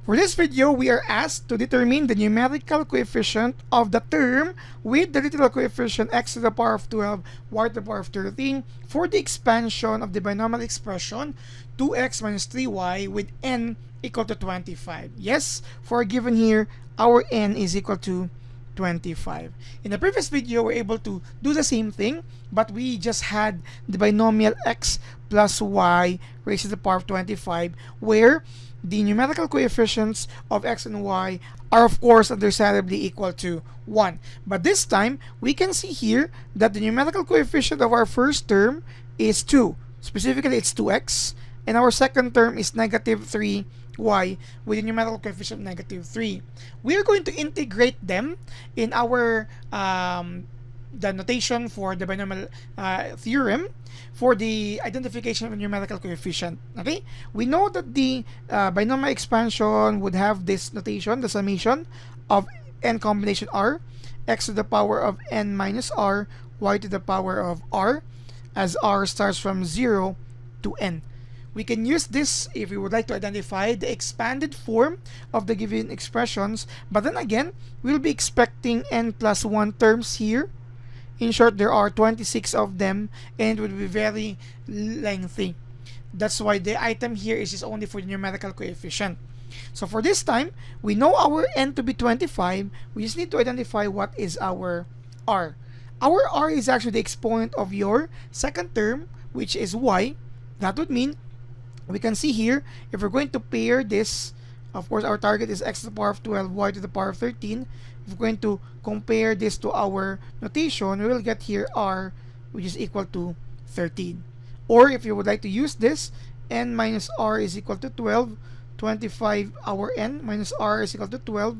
For this video, we are asked to determine the numerical coefficient of the term with the literal coefficient x to the power of 12, y to the power of 13 for the expansion of the binomial expression 2x minus 3y with n equal to 25. Yes, for a given here, our n is equal to 25. In the previous video, we're able to do the same thing, but we just had the binomial x plus y raised to the power of 25, where the numerical coefficients of x and y are of course understandably equal to 1. But this time, we can see here that the numerical coefficient of our first term is 2. Specifically, it's 2x. And our second term is negative 3y with a numerical coefficient of negative 3. We are going to integrate them in our the notation for the binomial theorem for the identification of a numerical coefficient. Okay, we know that the binomial expansion would have this notation, the summation of n combination r, x to the power of n minus r, y to the power of r, as r starts from 0 to n. We can use this if we would like to identify the expanded form of the given expressions, but then again, we'll be expecting n plus 1 terms here. In short, there are 26 of them, and it would be very lengthy. That's why the item here is just only for the numerical coefficient. So for this time, we know our n to be 25. We just need to identify what is our r. Our r is actually the exponent of your second term, which is y. That would mean we can see here, if we're going to pair this, of course, our target is x to the power of 12, y to the power of 13. If we're going to compare this to our notation, we will get here r, which is equal to 13. Or if you would like to use this, n minus r is equal to 12, 25 our n minus r is equal to 12,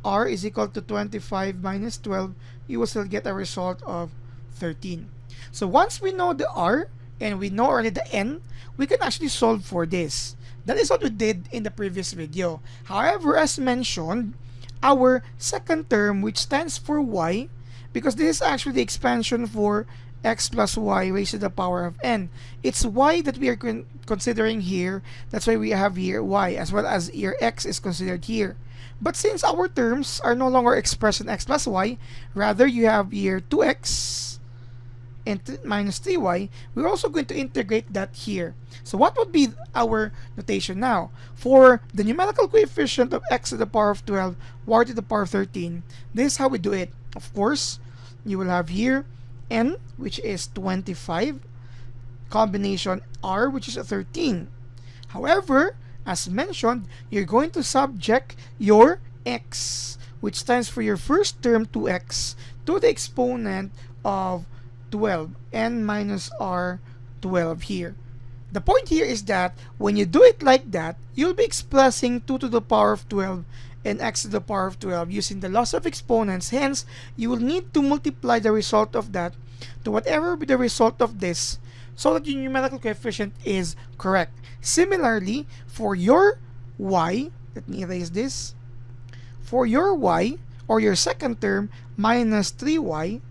r is equal to 25 minus 12, you will still get a result of 13. So once we know the r, and we know already the n, we can actually solve for this. That is what we did in the previous video. However, as mentioned, our second term, which stands for y, because this is actually the expansion for x plus y raised to the power of n. It's y that we are considering here. That's why we have here y, as well as here x is considered here. But since our terms are no longer expressed in x plus y, rather you have here 2x and minus 3y, we're also going to integrate that here. So what would be our notation now? For the numerical coefficient of x to the power of 12, y to the power of 13, this is how we do it. Of course, you will have here n, which is 25, combination r, which is a 13. However, as mentioned, you're going to subject your x, which stands for your first term 2x, to the exponent of 12, n minus r 12 here. The point here is that when you do it like that, you'll be expressing 2 to the power of 12 and x to the power of 12 using the loss of exponents. Hence, you will need to multiply the result of that to whatever be the result of this so that your numerical coefficient is correct. Similarly, for your y, let me erase this. For your y, or your second term, minus 3y,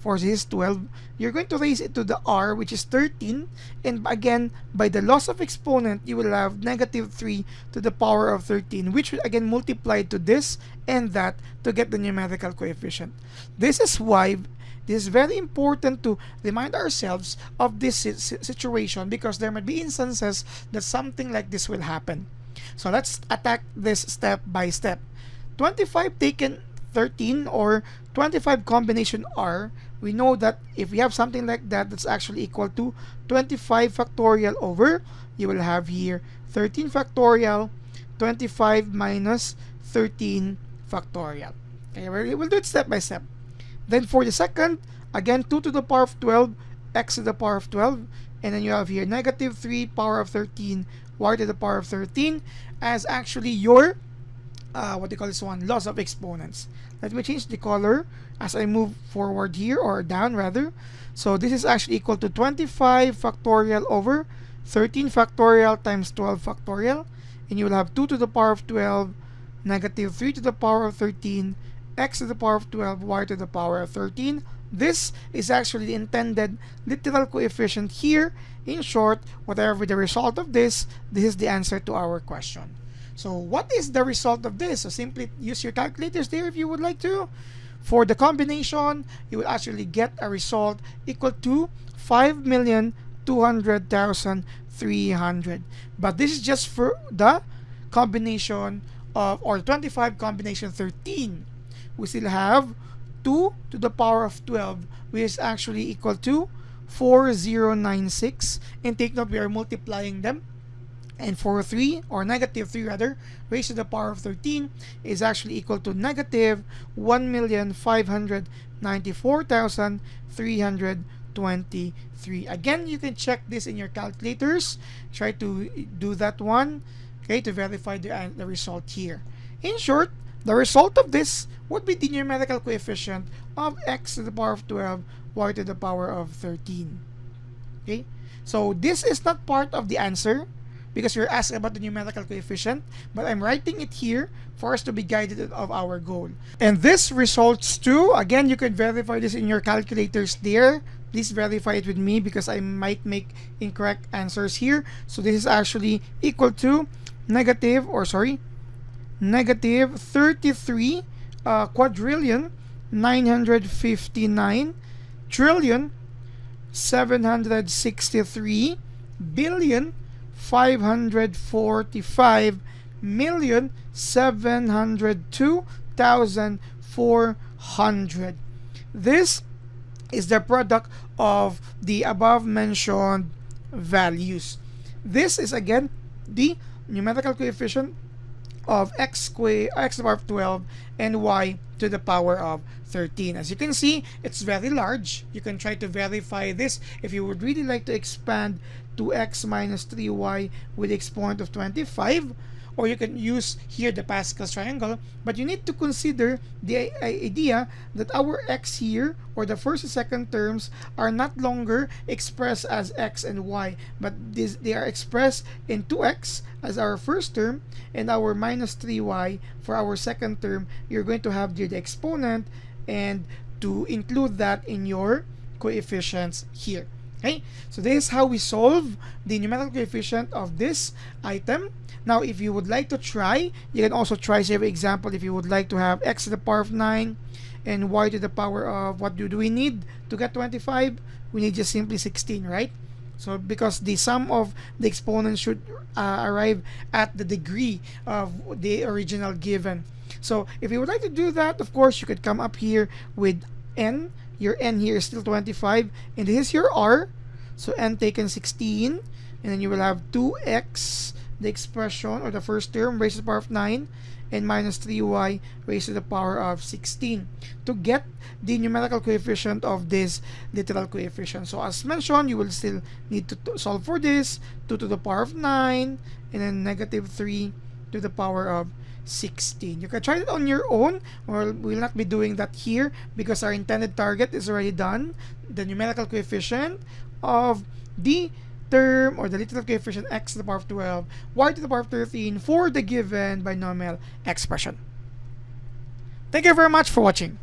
for this 12, you're going to raise it to the r, which is 13, and again, by the loss of exponent, you will have negative 3 to the power of 13, which will again multiply to this and that to get the numerical coefficient. This is why it is very important to remind ourselves of this situation, because there might be instances that something like this will happen. So let's attack this step by step. 25 taken 13, or 25 combination r, we know that if we have something like that, that's actually equal to 25 factorial over, you will have here 13 factorial, 25 minus 13 factorial. Okay, we'll do it step by step. Then for the second, again 2 to the power of 12, x to the power of 12, and then you have here negative 3 power of 13, y to the power of 13, as actually your what do you call this one? Loss of exponents. Let me change the color as I move forward here, or down rather. So this is actually equal to 25 factorial over 13 factorial times 12 factorial. And you will have 2 to the power of 12, negative 3 to the power of 13, x to the power of 12, y to the power of 13. This is actually the intended literal coefficient here. In short, whatever the result of this, this is the answer to our question. So what is the result of this? So simply use your calculators there if you would like to. For the combination, you will actually get a result equal to 5,200,300. But this is just for the combination of, or 25 combination 13. We still have 2 to the power of 12, which is actually equal to 4096. And take note, we are multiplying them. And for 3, or negative 3 rather, raised to the power of 13 is actually equal to negative 1,594,323. Again, you can check this in your calculators. Try to do that one, okay, to verify the result here. In short, the result of this would be the numerical coefficient of x to the power of 12, y to the power of 13. Okay, so this is not part of the answer, because you're asked about the numerical coefficient, but I'm writing it here for us to be guided of our goal. And this results to, again, you can verify this in your calculators there. Please verify it with me because I might make incorrect answers here. So this is actually equal to negative 33 quadrillion 959 trillion 763 billion 545,702,400. This is the product of the above mentioned values. This is again the numerical coefficient of x to the power of 12 and y to the power of 13. As you can see, it's very large. You can try to verify this if you would really like to expand 2x minus 3y with the exponent of 25, or you can use here the Pascal's triangle, but you need to consider the idea that our x here, or the first and second terms, are not longer expressed as x and y, but they are expressed in 2x as our first term and our minus 3y for our second term. You're going to have the exponent and to include that in your coefficients here. Okay, so this is how we solve the numerical coefficient of this item. Now, if you would like to try, you can also try, say for example, if you would like to have x to the power of 9 and y to the power of, what do we need to get 25? We need just simply 16, right? So because the sum of the exponents should arrive at the degree of the original given. So if you would like to do that, of course, you could come up here with n. Your n here is still 25, and this is your r. So n taken 16, and then you will have 2x, the expression, or the first term, raised to the power of 9, and minus 3y raised to the power of 16 to get the numerical coefficient of this literal coefficient. So as mentioned, you will still need to solve for this. 2 to the power of 9, and then negative 3 to the power of 16. You can try it on your own, or we'll not be doing that here because our intended target is already done. The numerical coefficient of the term, or the literal coefficient x to the power of 12, y to the power of 13 for the given binomial expression. Thank you very much for watching.